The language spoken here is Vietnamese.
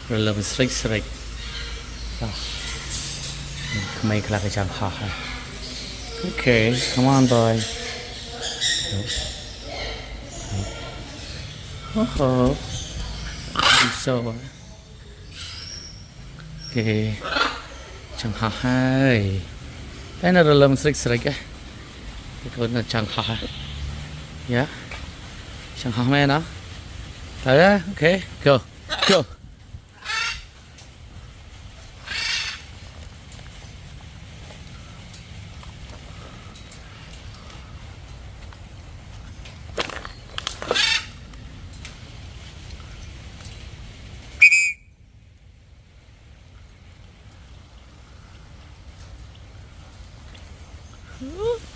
rồi làm srek srek đó mấy cái là cái chẳng hả okay come on boy oh so okay chẳng hả hay cái này rồi làm srek srek cái con là chẳng hả yeah chẳng hả mẹ nó thấy á okay go go Ooh.